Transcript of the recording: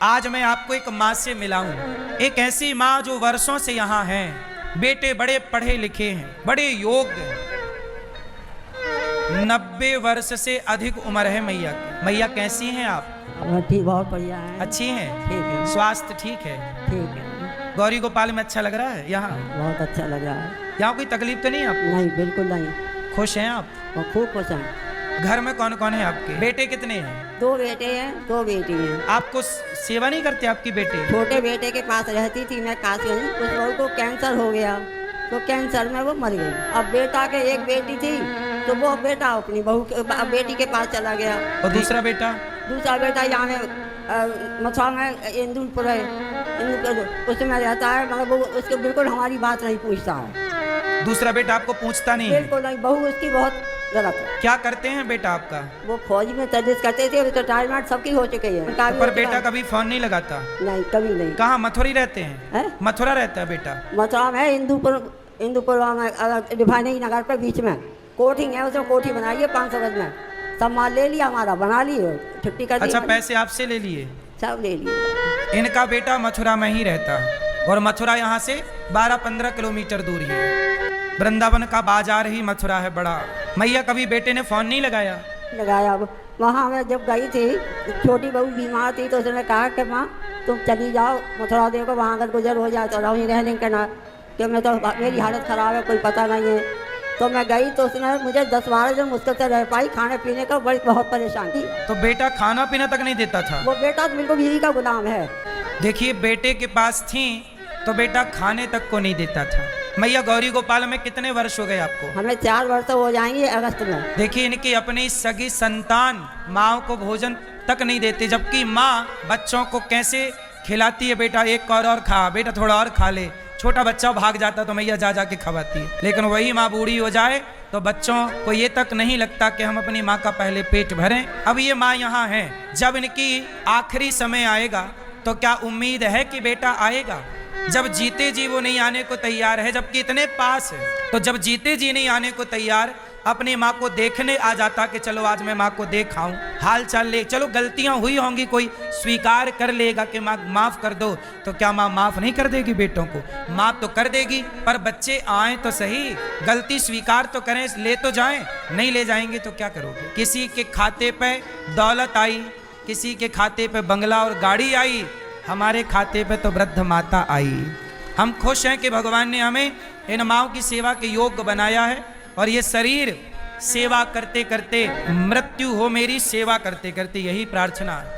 आज मैं आपको एक माँ से मिला हूं, एक ऐसी माँ जो वर्षों से यहाँ है। बेटे बड़े पढ़े लिखे हैं, बड़े योग्य हैं। 90 वर्ष से अधिक उम्र है मैया की। मैया कैसी हैं आप? ठीक, बहुत बढ़िया है। अच्छी हैं? ठीक है। स्वास्थ्य ठीक है? ठीक है। गौरी गोपाल में अच्छा लग रहा है यहाँ? बहुत अच्छा लग रहा है। यहाँ कोई तकलीफ तो नहीं आपको? नहीं, बिल्कुल नहीं। खुश हैं आप? और खूब खुश हैं। घर में कौन कौन है आपके? बेटे कितने हैं? 2 बेटे हैं, 2 बेटी हैं। आपको सेवा नहीं करते आपकी बेटे? छोटे बेटे के पास रहती थी मैं काशी में। उस बहू को कैंसर हो गया तो कैंसर में वो मर गई। अब बेटा के एक बेटी थी तो वो बेटा अपनी बहू बेटी के पास चला गया। और दूसरा बेटा? दूसरा बेटा यहाँ में मथुरा में इंदुपुर है, उसमें रहता है, मगर वो उसको बिल्कुल हमारी बात नहीं पूछता है। दूसरा बेटा आपको पूछता नहीं है? बिल्कुल नहीं। बहू उसकी बहुत गलत है। क्या करते हैं बेटा आपका? वो फौज में सर्विस करते थे, तो रिटायरमेंट सबकी हो चुकी है। तो पर बेटा कभी फोन नहीं लगाता? नहीं, कभी नहीं। कहाँ मथुरा रहते हैं? है? मथुरा रहता है बेटा? मथुरा में इंदुपुर में रिफाइनरी नगर पे बीच में कोठी है, उसमें कोठी बनाई है 500 गज में। सब माल ले लिया, हमारा बना लिए, छुट्टी कर दी। अच्छा, पैसे आपसे ले लिए? सब ले लिए। इनका बेटा मथुरा में ही रहता है और मथुरा यहाँ से 12-15 किलोमीटर दूरी है। वृंदावन का बाजार ही मथुरा है बड़ा। मैया कभी बेटे ने फोन नहीं लगाया? लगाया। वहाँ मैं जब गई थी, छोटी बहू बीमार थी, तो उसने कहा कि माँ तुम चली जाओ मथुरा, देखो वहाँ अगर गुजर हो जाए तो वहीं रहने के ना, कि मैं तो मेरी हालत ख़राब है, कोई पता नहीं है। तो मैं गई तो उसने मुझे 10-12 दिन मुश्किल से रह पाई, खाने पीने का बहुत परेशान थी। तो बेटा खाना पीना तक नहीं देता था? वो बेटा तो बिल्कुल बीवी का गुलाम है। देखिए, बेटे के पास थी तो बेटा खाने तक को नहीं देता था। मैया गौरी गोपाल में कितने वर्ष हो गए आपको? हमें 4 वर्ष हो जाएंगे अगस्त में। देखिए, इनकी अपनी सगी संतान माँ को भोजन तक नहीं देते, जबकि माँ बच्चों को कैसे खिलाती है। बेटा एक और खा, बेटा थोड़ा और खा ले। छोटा बच्चा भाग जाता तो मैया जा के खवाती है। लेकिन वही माँ बूढ़ी हो जाए तो बच्चों को ये तक नहीं लगता कि हम अपनी माँ का पहले पेट भरें। अब ये माँ यहाँ है, जब इनकी आखिरी समय आएगा तो क्या उम्मीद है कि बेटा आएगा? जब जीते जी वो नहीं आने को तैयार है, जबकि इतने पास है, तो जब जीते जी नहीं आने को तैयार, अपनी माँ को देखने आ जाता कि चलो आज मैं माँ को देख आऊं, हाल चाल ले, चलो गलतियां हुई होंगी, कोई स्वीकार कर लेगा कि माँ माफ कर दो, तो क्या माँ माफ नहीं कर देगी बेटों को? माफ तो कर देगी, पर बच्चे आए तो सही, गलती स्वीकार तो करें, ले तो जाएं। नहीं ले जाएंगे तो क्या करोगे? किसी के खाते पे दौलत आई, किसी के खाते पे बंगला और गाड़ी आई, हमारे खाते पे तो वृद्ध माता आई। हम खुश हैं कि भगवान ने हमें इन माँओं की सेवा के योग्य बनाया है, और ये शरीर सेवा करते करते मृत्यु हो मेरी, सेवा करते करते, यही प्रार्थना है।